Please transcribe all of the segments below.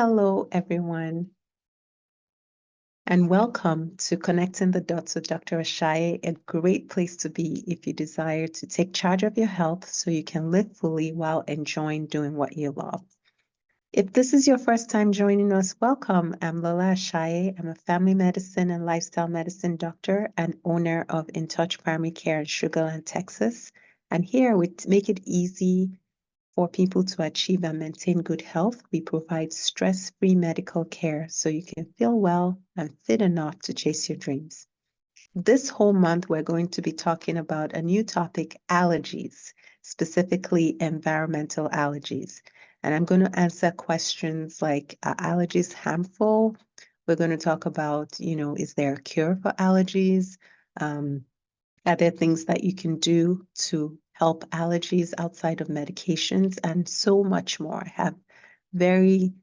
Hello, everyone, and welcome to Connecting the Dots with Dr. Ashaye, a great place to be if you desire to take charge of your health so you can live fully while enjoying doing what you love. If this is your first time joining us, welcome. I'm Lola Ashaye. I'm a family medicine and lifestyle medicine doctor and owner of InTouch Primary Care in Sugar Land, Texas. And here we make it easy for people to achieve and maintain good health. We provide stress-free medical care so you can feel well and fit enough to chase your dreams. This whole month, we're going to be talking about a new topic, allergies, specifically environmental allergies. And I'm going to answer questions like, are allergies harmful? We're going to talk about, is there a cure for allergies? Are there things that you can do to help allergies outside of medications? And so much more. I have very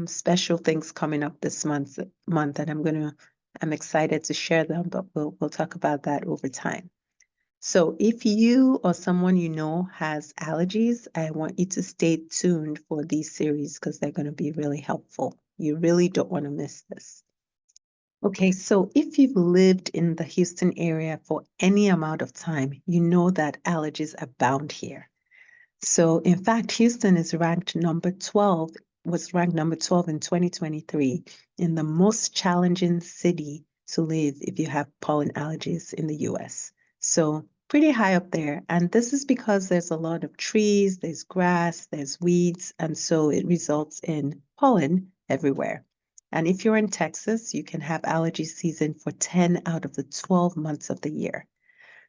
special things coming up this month, and I'm excited to share them, but we'll talk about that over time. So if you or someone you know has allergies, I want you to stay tuned for these series because they're going to be really helpful. You really don't want to miss this. Okay, so if you've lived in the Houston area for any amount of time, you know that allergies abound here. So in fact, Houston is ranked number 12, was ranked number 12 in 2023 in the most challenging city to live if you have pollen allergies in the US. So pretty high up there. And this is because there's a lot of trees, there's grass, there's weeds, and so it results in pollen everywhere. And if you're in Texas, you can have allergy season for 10 out of the 12 months of the year.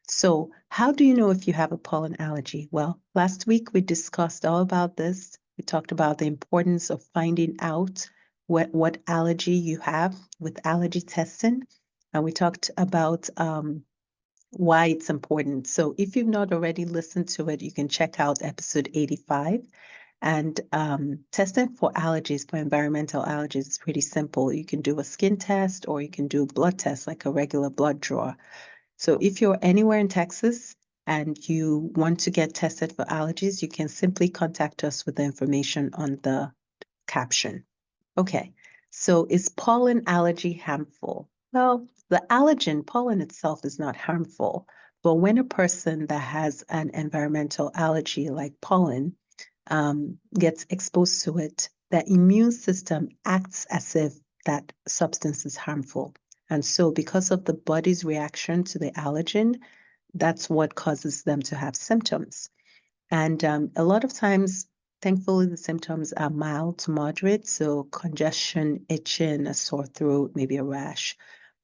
So how do you know if you have a pollen allergy? Well, last week we discussed all about this. We talked about the importance of finding out what allergy you have with allergy testing. And we talked about why it's important. So if you've not already listened to it, you can check out episode 85. And testing for allergies, for environmental allergies, is pretty simple. You can do a skin test or you can do a blood test like a regular blood draw. So if you're anywhere in Texas and you want to get tested for allergies, you can simply contact us with the information on the caption. Okay, so is pollen allergy harmful? Well, the allergen, pollen itself, is not harmful, but when a person that has an environmental allergy like pollen gets exposed to it, the immune system acts as if that substance is harmful. And so because of the body's reaction to the allergen, that's what causes them to have symptoms. And a lot of times, thankfully, the symptoms are mild to moderate. So congestion, itching, a sore throat, maybe a rash.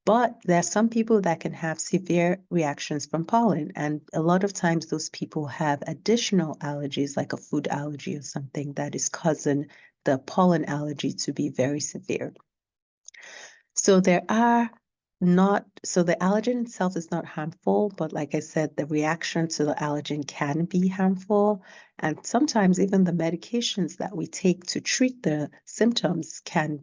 But there are some people that can have severe reactions from pollen. And a lot of times those people have additional allergies, like a food allergy or something that is causing the pollen allergy to be very severe. So the allergen itself is not harmful, but like I said, the reaction to the allergen can be harmful. And sometimes even the medications that we take to treat the symptoms can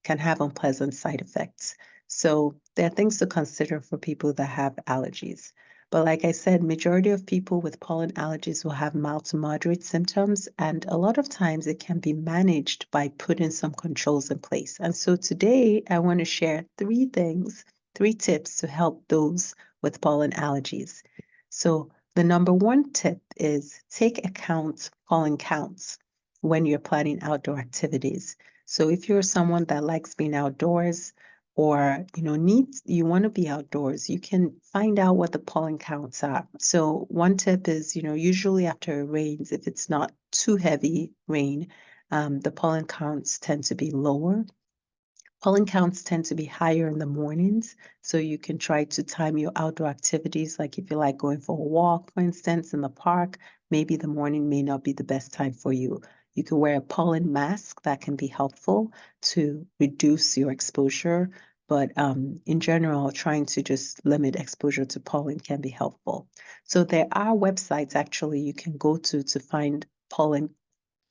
have unpleasant side effects. So there are things to consider for people that have allergies. But like I said, majority of people with pollen allergies will have mild to moderate symptoms, and a lot of times it can be managed by putting some controls in place. And so today I want to share three tips to help those with pollen allergies. So the number one tip is take account pollen counts when you're planning outdoor activities. So if you're someone that likes being outdoors, or you want to be outdoors, you can find out what the pollen counts are. So one tip is, usually after it rains, if it's not too heavy rain, the pollen counts tend to be lower. Pollen counts tend to be higher in the mornings, so you can try to time your outdoor activities. Like if you like going for a walk, for instance, in the park, maybe the morning may not be the best time for you. You can wear a pollen mask that can be helpful to reduce your exposure. But in general, trying to just limit exposure to pollen can be helpful. So there are websites actually you can go to find pollen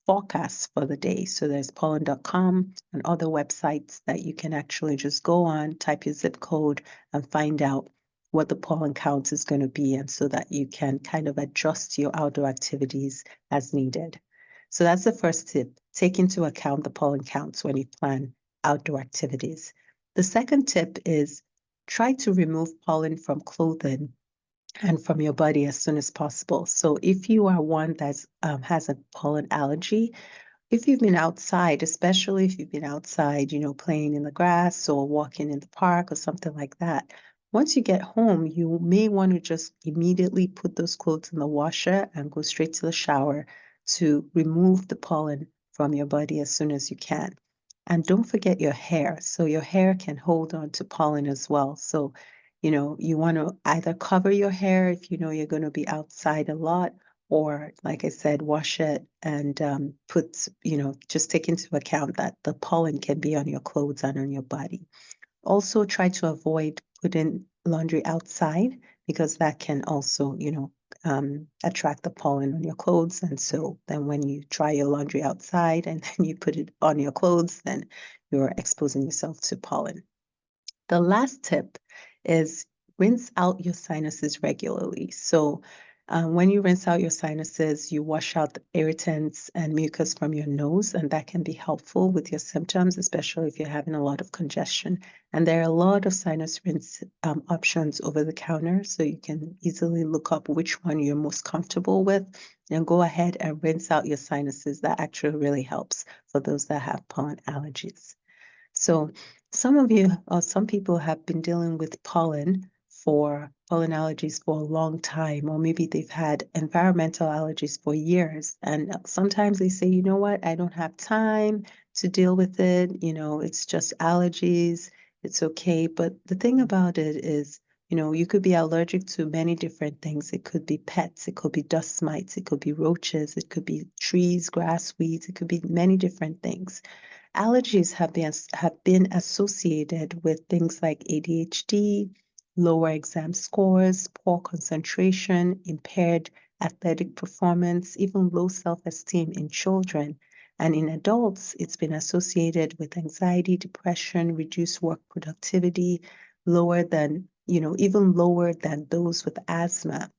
forecasts for the day. So there's pollen.com and other websites that you can actually just go on, type your zip code, and find out what the pollen count is going to be, and so that you can kind of adjust your outdoor activities as needed. So that's the first tip. Take into account the pollen counts when you plan outdoor activities. The second tip is try to remove pollen from clothing and from your body as soon as possible. So if you are one that has a pollen allergy, if you've been outside, especially if you've been outside, playing in the grass or walking in the park or something like that, once you get home, you may want to just immediately put those clothes in the washer and go straight to the shower to remove the pollen from your body as soon as you can. And don't forget your hair. So your hair can hold on to pollen as well. So, you want to either cover your hair if you know you're going to be outside a lot, or like I said, wash it and just take into account that the pollen can be on your clothes and on your body. Also, try to avoid putting laundry outside because that can also, attract the pollen on your clothes. And so then when you dry your laundry outside and then you put it on your clothes, then you're exposing yourself to pollen. The last tip is rinse out your sinuses regularly. So, when you rinse out your sinuses, you wash out the irritants and mucus from your nose, and that can be helpful with your symptoms, especially if you're having a lot of congestion. And there are a lot of sinus rinse options over the counter, so you can easily look up which one you're most comfortable with and go ahead and rinse out your sinuses. That actually really helps for those that have pollen allergies. So some of you or some people have been dealing with pollen allergies for a long time, or maybe they've had environmental allergies for years. And sometimes they say, you know what, I don't have time to deal with it. It's just allergies. It's okay. But the thing about it is, you could be allergic to many different things. It could be pets, it could be dust mites, it could be roaches, it could be trees, grass, weeds, it could be many different things. Allergies have been associated with things like ADHD, lower exam scores, poor concentration, impaired athletic performance, even low self-esteem in children. And in adults, it's been associated with anxiety, depression, reduced work productivity, even lower than those with asthma,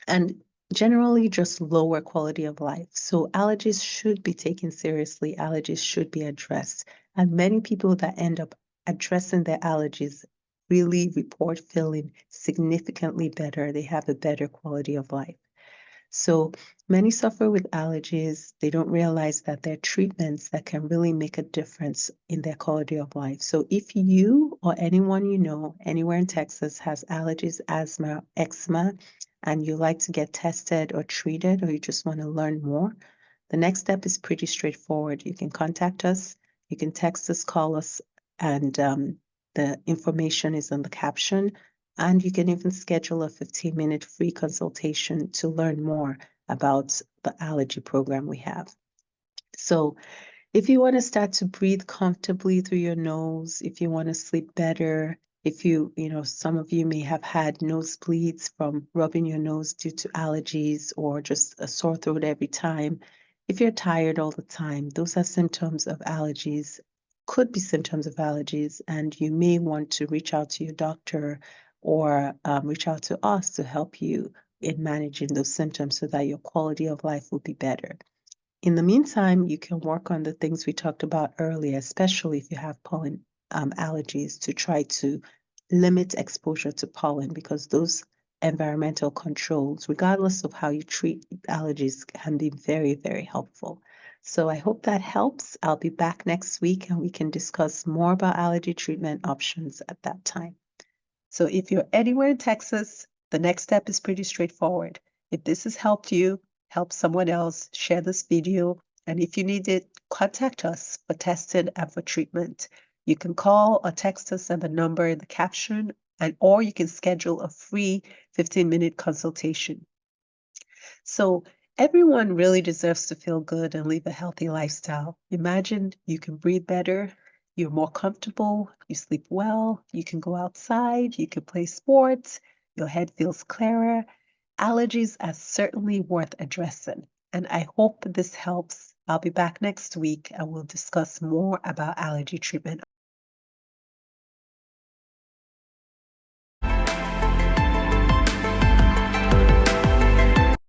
and generally just lower quality of life. So allergies should be taken seriously. Allergies should be addressed. And many people that end up addressing their allergies really report feeling significantly better. They have a better quality of life. So many suffer with allergies. They don't realize that there are treatments that can really make a difference in their quality of life. So if you or anyone you know anywhere in Texas has allergies, asthma, eczema, and you like to get tested or treated, or you just want to learn more, the next step is pretty straightforward. You can contact us, you can text us, call us, and the information is on the caption. And you can even schedule a 15-minute free consultation to learn more about the allergy program we have. So if you want to start to breathe comfortably through your nose, if you want to sleep better, if some of you may have had nosebleeds from rubbing your nose due to allergies or just a sore throat every time, if you're tired all the time, those are symptoms of allergies, could be symptoms of allergies, and you may want to reach out to your doctor or reach out to us to help you in managing those symptoms so that your quality of life will be better. In the meantime, you can work on the things we talked about earlier, especially if you have pollen allergies, to try to limit exposure to pollen, because those environmental controls, regardless of how you treat allergies, can be very, very helpful. So I hope that helps. I'll be back next week and we can discuss more about allergy treatment options at that time. So if you're anywhere in Texas, the next step is pretty straightforward. If this has helped you, help someone else, share this video, and if you need it, contact us for testing and for treatment. You can call or text us at the number in the caption, or you can schedule a free 15-minute consultation. So everyone really deserves to feel good and live a healthy lifestyle. Imagine you can breathe better, you're more comfortable, you sleep well, you can go outside, you can play sports, your head feels clearer. Allergies are certainly worth addressing, and I hope this helps. I'll be back next week and we'll discuss more about allergy treatment.